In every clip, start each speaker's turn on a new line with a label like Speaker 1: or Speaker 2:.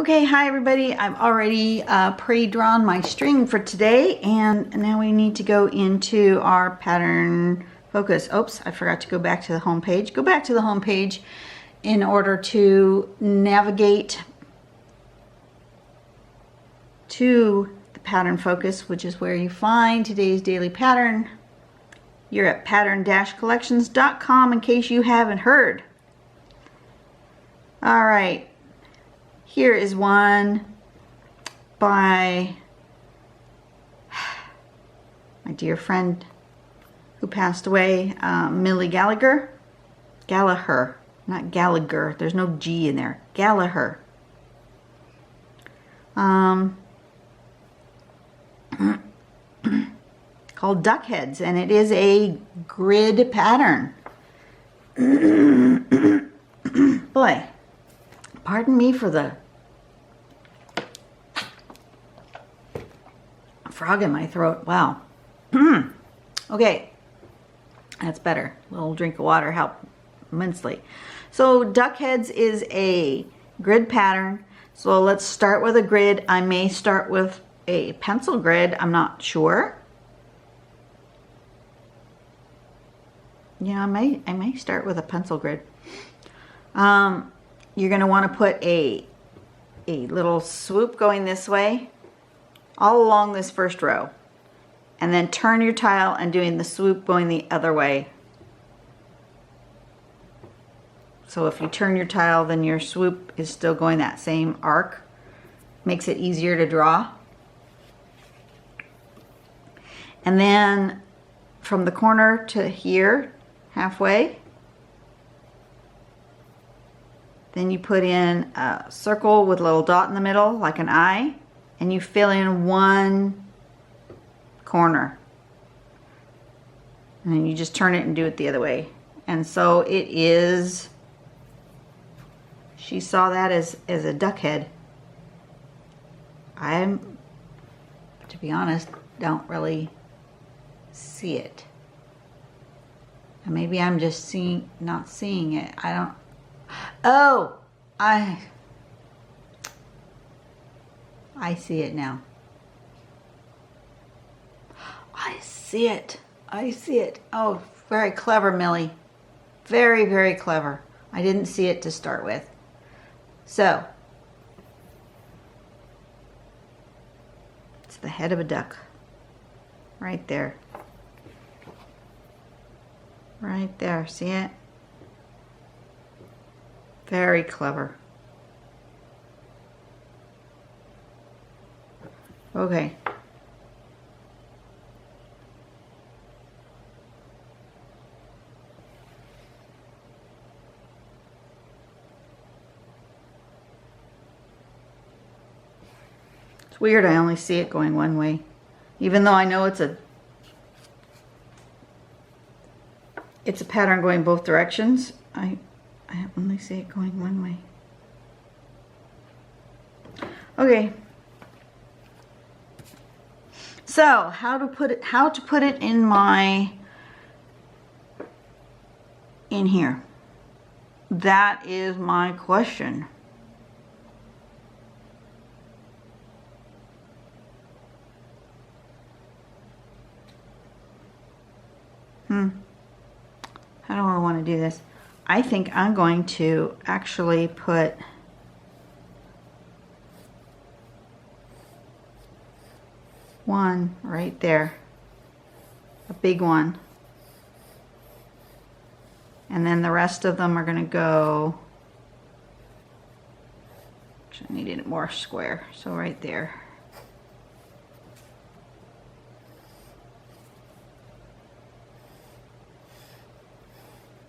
Speaker 1: Okay, hi everybody. I've already pre-drawn my string for today, and now we need to go into our pattern focus. Oops, I forgot to go back to the home page. Go back to the home page in order to navigate to the pattern focus, which is where you find today's daily pattern. You're at pattern-collections.com in case you haven't heard. All right. Here is one by my dear friend who passed away, Millie Gallagher. Gallagher, not Gallagher. There's no G in there. Gallagher. Called Duc-Hedz, and it is a grid pattern. Boy, pardon me for the frog in my throat. Wow. Okay, that's better. A little drink of water helped immensely. So Duc-Hedz is a grid pattern. So let's start with a grid. I may start with a pencil grid. I'm not sure. Yeah, I may start with a pencil grid. You're going to want to put a little swoop going this way all along this first row, and then turn your tile and doing the swoop going the other way. So if you turn your tile, then your swoop is still going that same arc. Makes it easier to draw. And then from the corner to here, halfway, then you put in a circle with a little dot in the middle, like an eye, and you fill in one corner. And then you just turn it and do it the other way. And so it is, she saw that as a duck head. To be honest, don't really see it. And maybe I'm just not seeing it. I don't. Oh, I see it now. I see it. I see it. Oh, very clever, Millie. Very, very clever. I didn't see it to start with. So, it's the head of a duck. Right there. Right there. See it? Very clever. Okay. It's weird, I only see it going one way. Even though I know it's a pattern going both directions, I only see it going one way. Okay. So, how to put it in here? That is my question. How do I want to do this? I think I'm going to actually put one right there, a big one, and then the rest of them are going to go, I needed it more square, so right there.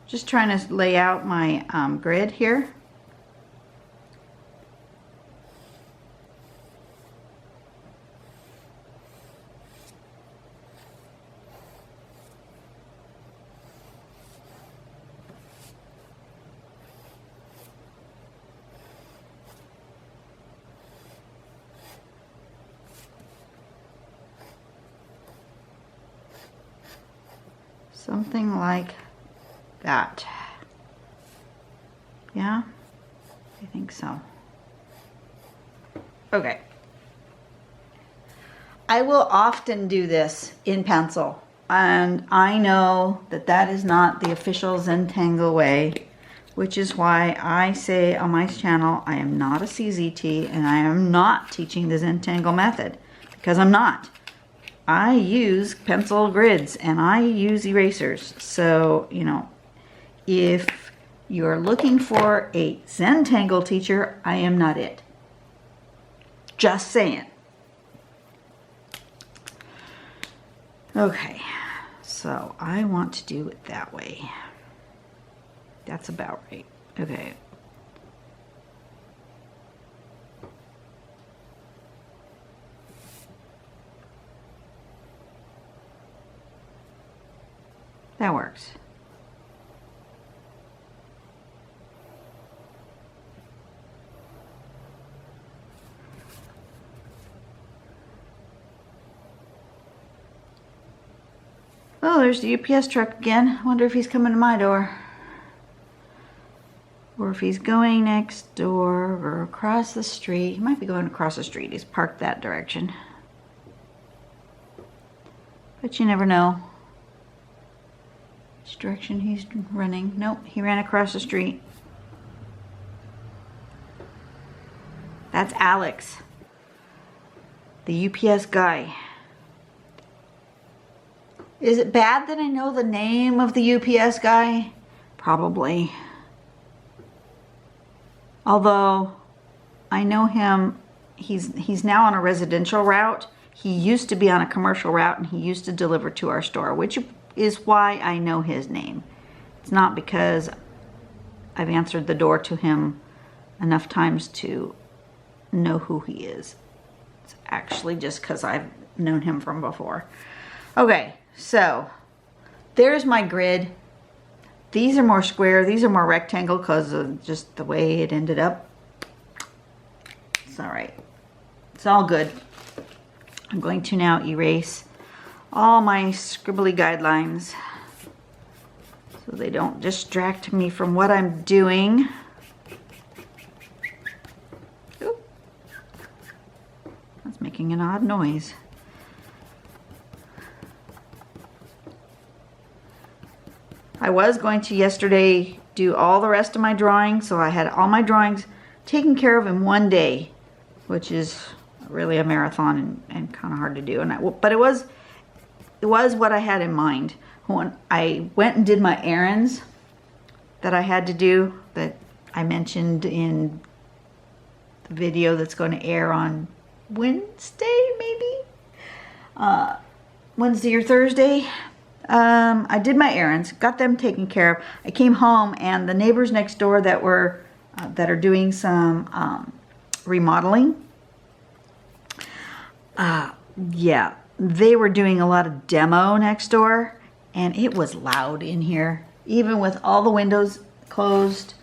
Speaker 1: Just trying to lay out my grid here. Something like that. Yeah, I think so. Okay. I will often do this in pencil, and I know that that is not the official Zentangle way, which is why I say on my channel I am not a CZT and I am not teaching the Zentangle method, because I'm not. I use pencil grids and I use erasers. So, you know, if you're looking for a Zentangle teacher, I am not it. Just saying. Okay, so I want to do it that way. That's about right. Okay. That works. Oh, there's the UPS truck again. I wonder if he's coming to my door. Or if he's going next door or across the street. He might be going across the street. He's parked that direction. But you never know which direction he's running. Nope, he ran across the street. That's Alex, the UPS guy. Is it bad that I know the name of the UPS guy? Probably. Although I know him, he's now on a residential route. He used to be on a commercial route and he used to deliver to our store, which is why I know his name. It's not because I've answered the door to him enough times to know who he is. It's actually just because I've known him from before. Okay. So there's my grid. These are more square, these are more rectangle because of just the way it ended up. It's all right. It's all good. I'm going to now erase all my scribbly guidelines so they don't distract me from what I'm doing. Ooh. That's making an odd noise. I was going to yesterday do all the rest of my drawings, so I had all my drawings taken care of in one day, which is really a marathon and kind of hard to do. But it was what I had in mind when I went and did my errands that I had to do, that I mentioned in the video that's going to air on Wednesday, maybe Wednesday or Thursday. I did my errands, got them taken care of. I came home and the neighbors next door that are doing some remodeling, yeah, they were doing a lot of demo next door, and it was loud in here, even with all the windows closed.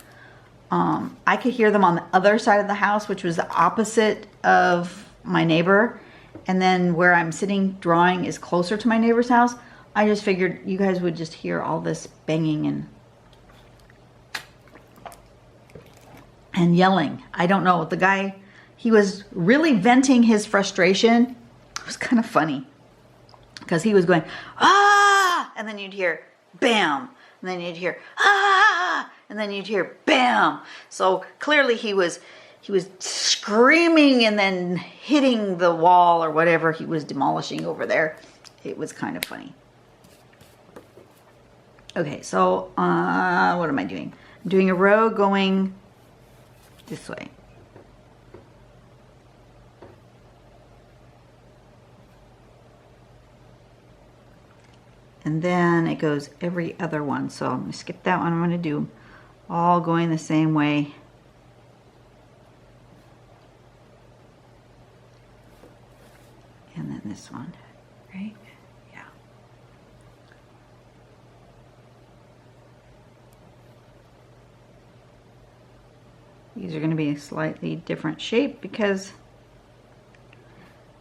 Speaker 1: I could hear them on the other side of the house, which was the opposite of my neighbor, and then where I'm sitting drawing is closer to my neighbor's house. I just figured you guys would just hear all this banging and yelling. I don't know. The guy, he was really venting his frustration. It was kind of funny because he was going, ah, and then you'd hear bam, and then you'd hear ah, and then you'd hear bam. So clearly he was screaming and then hitting the wall or whatever he was demolishing over there. It was kind of funny. Okay, so what am I doing? I'm doing a row going this way. And then it goes every other one. So I'm going to skip that one. I'm going to do all going the same way. And then this one, right? Yeah. These are going to be a slightly different shape because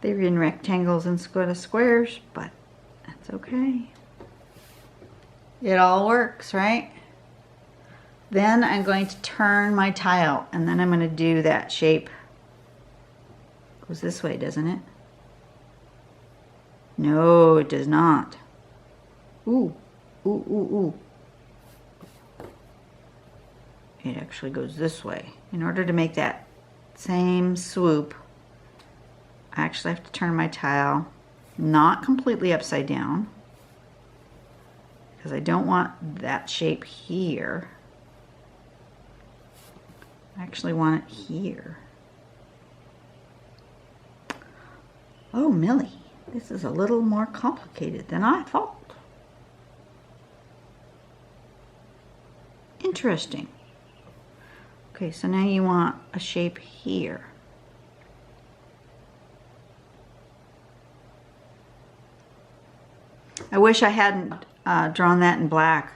Speaker 1: they're in rectangles instead of squares, but that's okay. It all works, right? Then I'm going to turn my tile, and then I'm going to do that shape Goes this way, doesn't it? No, it does not. Ooh, ooh, ooh, ooh. It actually goes this way. In order to make that same swoop, I actually have to turn my tile not completely upside down, because I don't want that shape here. I actually want it here. Oh, Millie, this is a little more complicated than I thought. Interesting. Okay, so now you want a shape here. I wish I hadn't drawn that in black.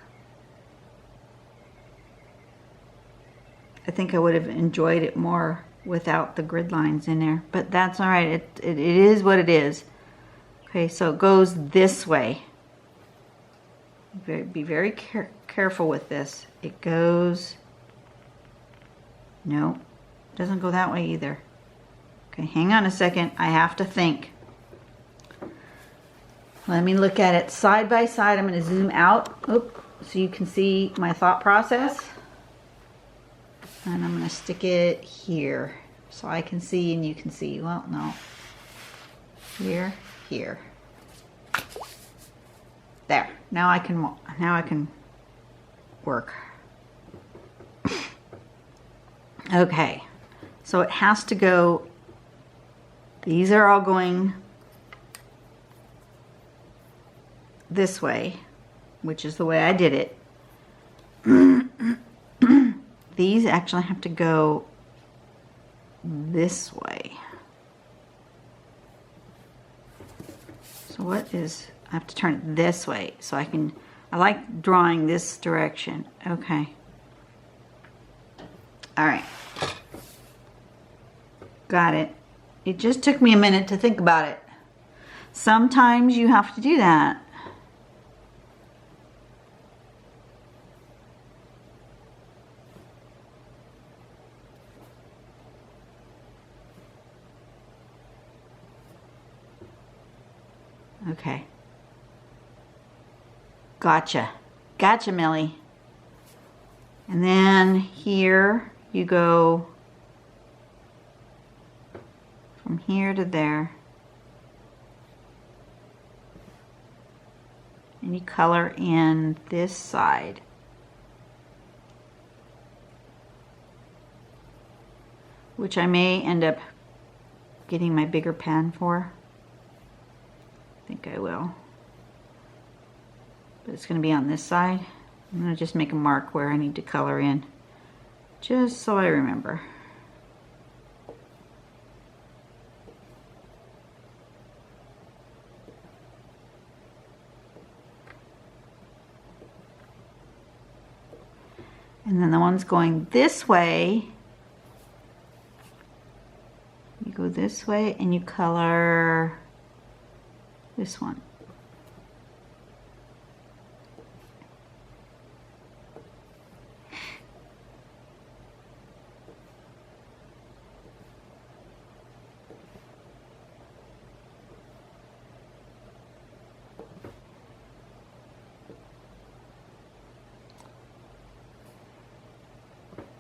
Speaker 1: I think I would have enjoyed it more without the grid lines in there, but that's all right. It is what it is. Okay, so it goes this way. Be very careful with this. It goes, no, it doesn't go that way either. Okay, hang on a second. I have to think. Let me look at it side by side. I'm going to zoom out so you can see my thought process. And I'm going to stick it here so I can see and you can see. Well, no. Here, here. There. Now I can work. Okay. So it has to go, these are all going this way, which is the way I did it. These actually have to go this way. So what is, I have to turn it this way so I like drawing this direction. Okay. All right. Got it. It just took me a minute to think about it. Sometimes you have to do that. Okay. Gotcha. Gotcha, Millie. And then here you go from here to there. And you color in this side. Which I may end up getting my bigger pen for. I think I will. But it's going to be on this side. I'm going to just make a mark where I need to color in, just so I remember. And then the ones going this way, you go this way and you color this one.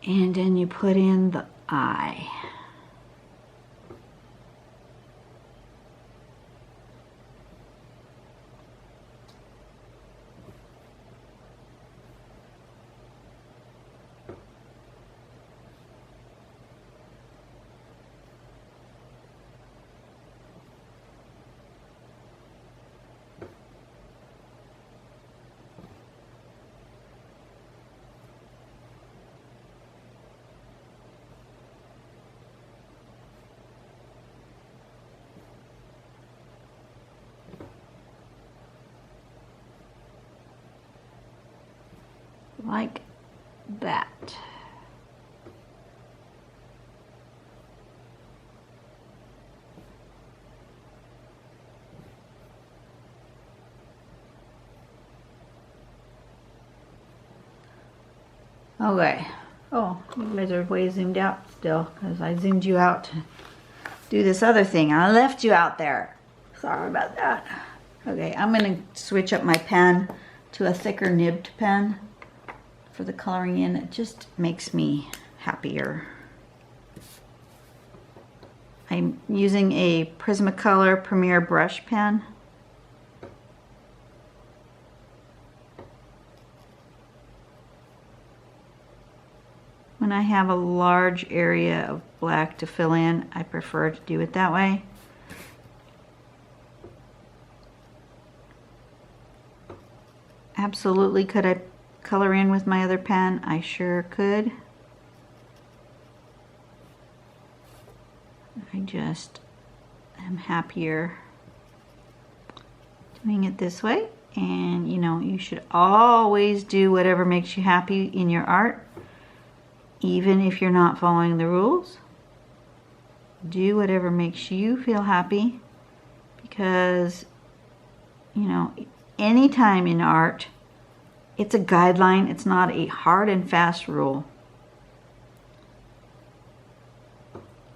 Speaker 1: And then you put in the eye. Like that. Okay. Oh, you guys are way zoomed out still, because I zoomed you out to do this other thing. I left you out there. Sorry about that. Okay, I'm going to switch up my pen to a thicker nibbed pen for the coloring in. It just makes me happier. I'm using a Prismacolor Premier brush pen. When I have a large area of black to fill in, I prefer to do it that way. Absolutely, could I color in with my other pen? I sure could. I just am happier doing it this way. And you know, you should always do whatever makes you happy in your art, even if you're not following the rules. Do whatever makes you feel happy, because you know, anytime in art, it's a guideline. It's not a hard and fast rule.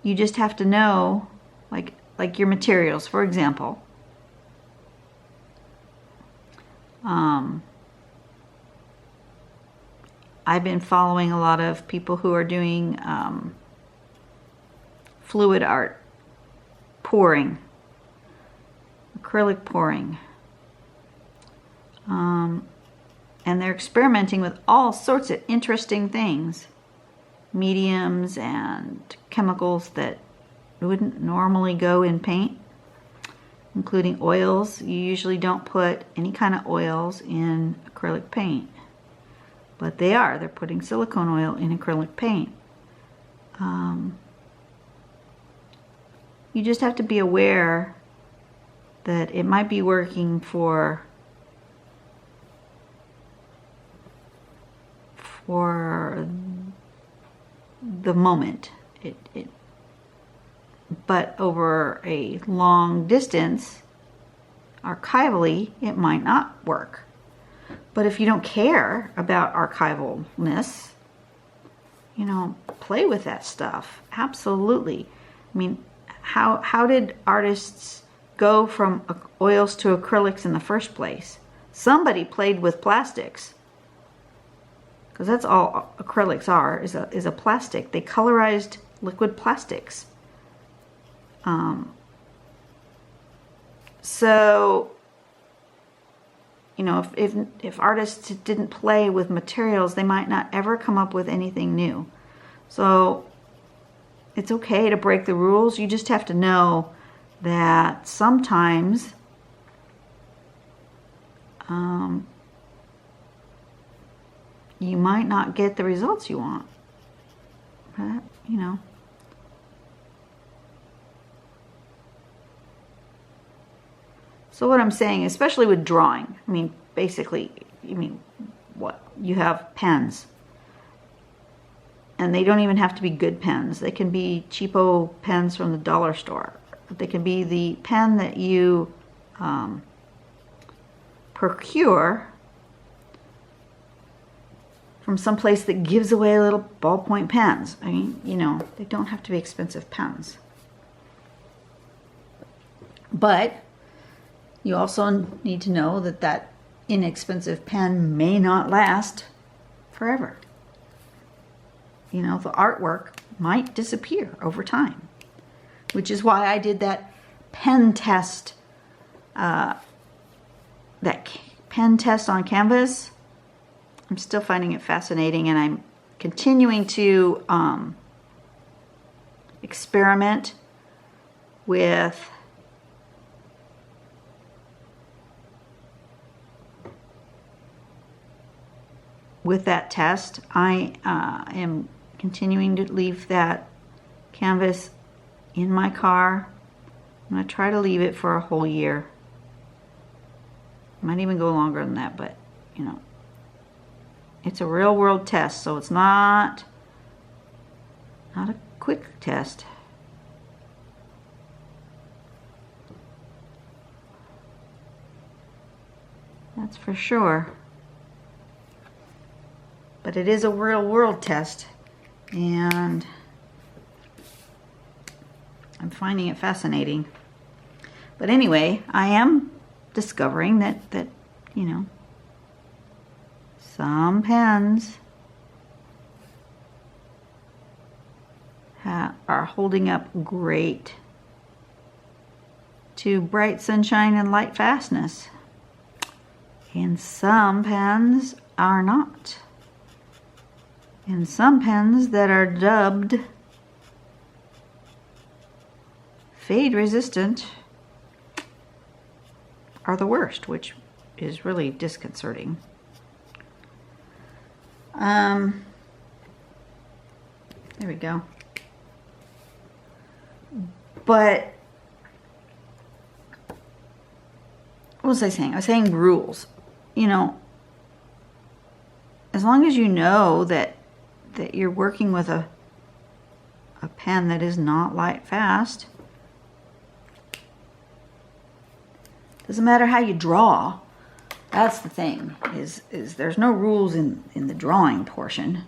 Speaker 1: You just have to know, like your materials, for example. I've been following a lot of people who are doing fluid art, pouring, acrylic pouring. And they're experimenting with all sorts of interesting things, mediums and chemicals that wouldn't normally go in paint, including oils. You usually don't put any kind of oils in acrylic paint, but they're putting silicone oil in acrylic paint. You just have to be aware that it might be working for the moment, but over a long distance, archivally, it might not work. But if you don't care about archivalness, you know, play with that stuff. Absolutely. I mean, how did artists go from oils to acrylics in the first place? Somebody played with plastics, because that's all acrylics are, is a plastic. They colorized liquid plastics. So, you know, if artists didn't play with materials, they might not ever come up with anything new. So it's okay to break the rules. You just have to know that sometimes you might not get the results you want. But, you know. So what I'm saying, especially with drawing, I mean, basically, what? You have pens. And they don't even have to be good pens. They can be cheapo pens from the dollar store. They can be the pen that you procure from some place that gives away little ballpoint pens. I mean, you know, they don't have to be expensive pens. But you also need to know that that inexpensive pen may not last forever. You know, the artwork might disappear over time, which is why I did that pen test, on canvas. I'm still finding it fascinating, and I'm continuing to experiment with that test. I am continuing to leave that canvas in my car. I'm going to try to leave it for a whole year. Might even go longer than that, but you know, it's a real world test, so it's not a quick test. That's for sure. But it is a real world test, and I'm finding it fascinating. But anyway, I am discovering that you know, some pens are holding up great to bright sunshine and light fastness. And some pens are not. And some pens that are dubbed fade resistant are the worst, which is really disconcerting. There we go. But what was I saying? I was saying rules. You know, as long as you know that you're working with a pen that is not light fast, doesn't matter how you draw. That's the thing, is there's no rules in the drawing portion.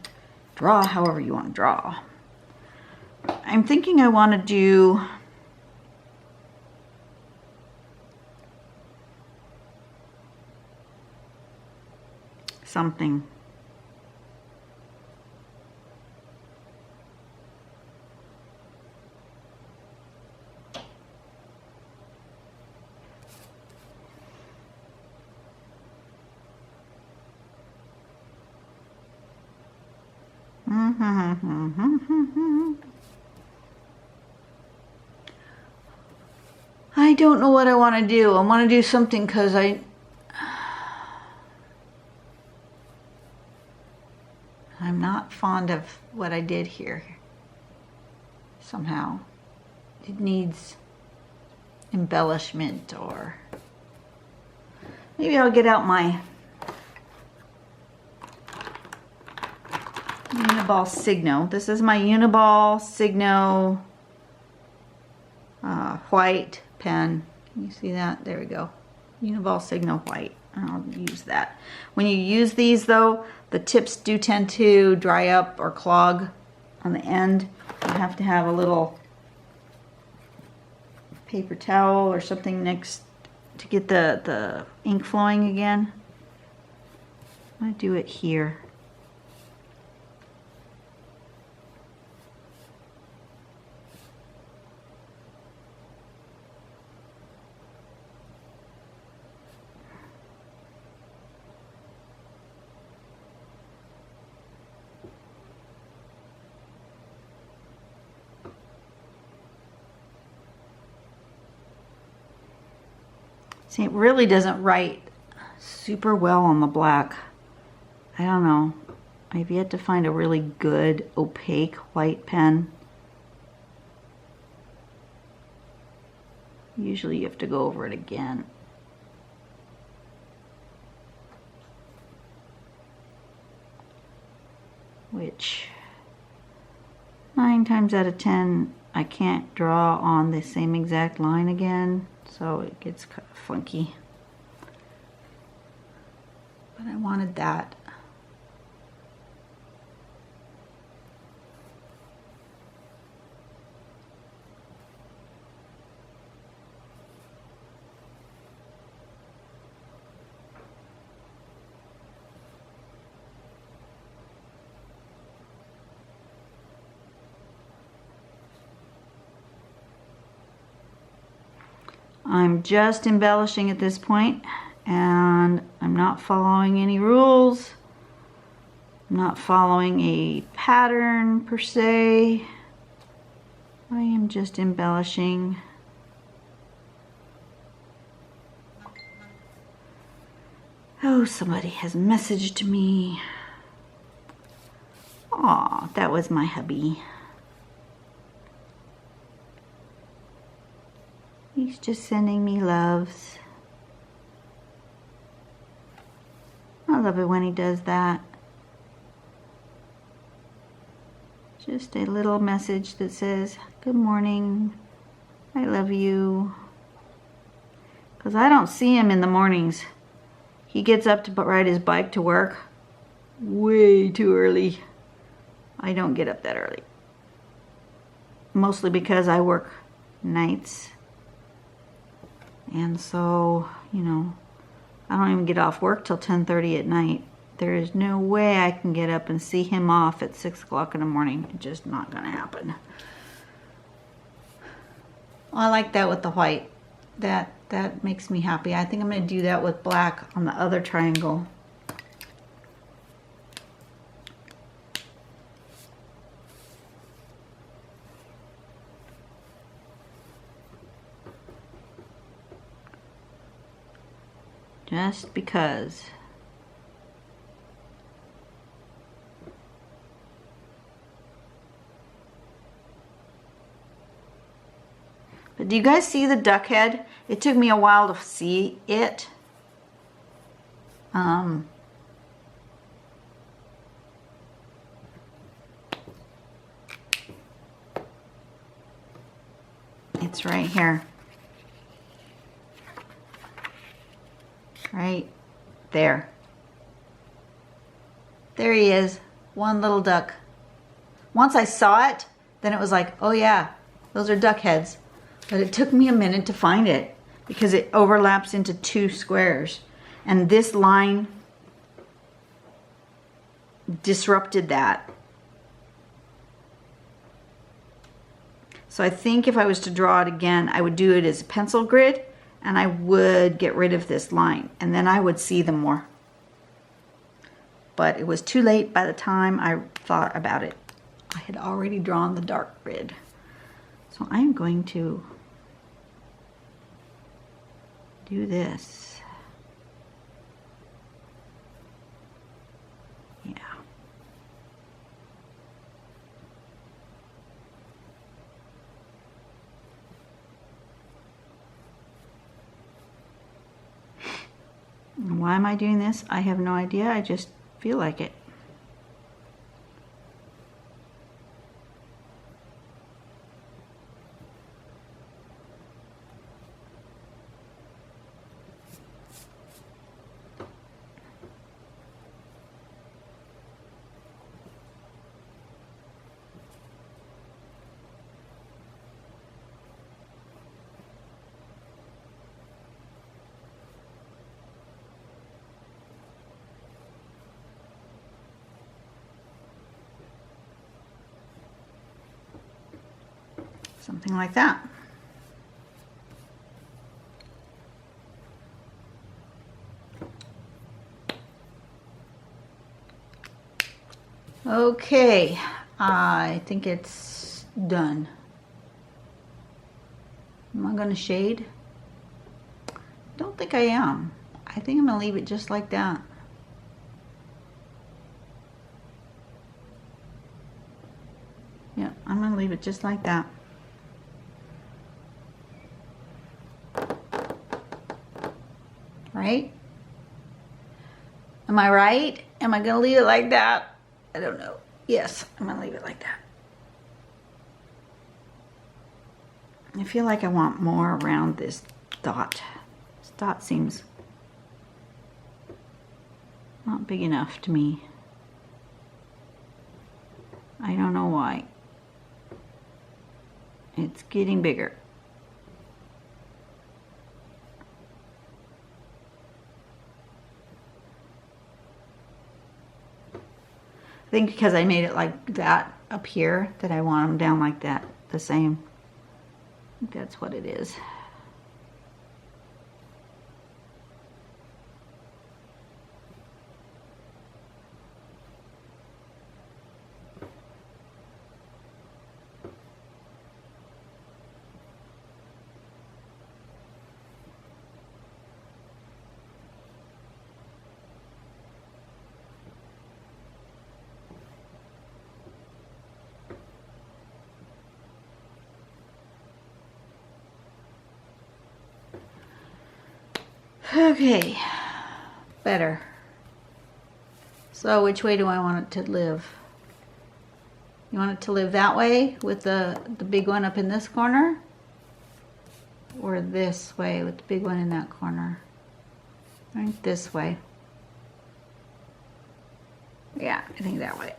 Speaker 1: Draw however you want to draw. I'm thinking I want to do something. I don't know what I want to do. I want to do something because I'm not fond of what I did here. Somehow it needs embellishment, or maybe I'll get out my Uniball Signo. This is my Uniball Signo white pen. Can you see that? There we go. Uniball Signo white. I'll use that. When you use these though, the tips do tend to dry up or clog on the end. You have to have a little paper towel or something next to get the ink flowing again. I'm going to do it here. See, it really doesn't write super well on the black. I don't know. I've yet to find a really good opaque white pen. Usually you have to go over it again. Which 9 times out of 10 I can't draw on the same exact line again. So it gets kind of funky. But I wanted that. I'm just embellishing at this point, and I'm not following any rules. I'm not following a pattern per se. I am just embellishing. Oh, somebody has messaged me. Aw, that was my hubby. He's just sending me loves. I love it when he does that. Just a little message that says, good morning, I love you. Because I don't see him in the mornings. He gets up to ride his bike to work way too early. I don't get up that early. Mostly because I work nights. And so, you know, I don't even get off work till 10:30 at night. There is no way I can get up and see him off at 6 o'clock in the morning. It's just not gonna happen. I like that with the white. That makes me happy. I think I'm gonna do that with black on the other triangle. Just because. But do you guys see the duck head? It took me a while to see it. It's right here. Right there. There he is. One little duck. Once I saw it, then it was like, oh yeah, those are duck heads. But it took me a minute to find it because it overlaps into two squares. And this line disrupted that. So I think if I was to draw it again, I would do it as a pencil grid and I would get rid of this line and then I would see them more. But it was too late by the time I thought about it. I had already drawn the dark grid. So I'm going to do this. Yeah. And why am I doing this? I have no idea. I just feel like it. Something like that. Okay, I think it's done. Am I going to shade? Don't think I am. I think I'm going to leave it just like that. Yeah, I'm going to leave it just like that. Right? Am I right? Am I gonna leave it like that? I don't know. Yes, I'm gonna leave it like that. I feel like I want more around this dot. This dot seems not big enough to me. I don't know why. It's getting bigger. I think because I made it like that up here, that I want them down like that, the same. I think that's what it is. Okay, better. So which way do I want it to live? You want it to live that way with the big one up in this corner? Or this way with the big one in that corner? Right, this way. Yeah, I think that way.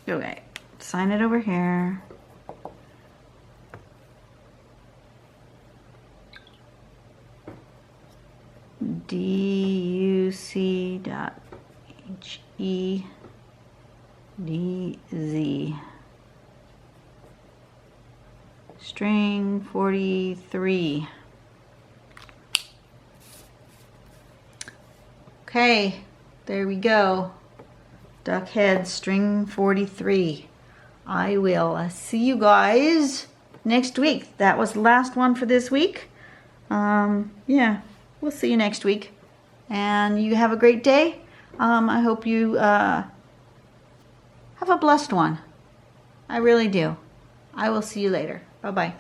Speaker 1: Okay, sign it over here. DUC.HEDZ. String 43. Okay, there we go. Duc-Hedz string 43. I will see you guys next week. That was the last one for this week. Yeah, we'll see you next week. And you have a great day. I hope you have a blessed one. I really do. I will see you later. Bye-bye.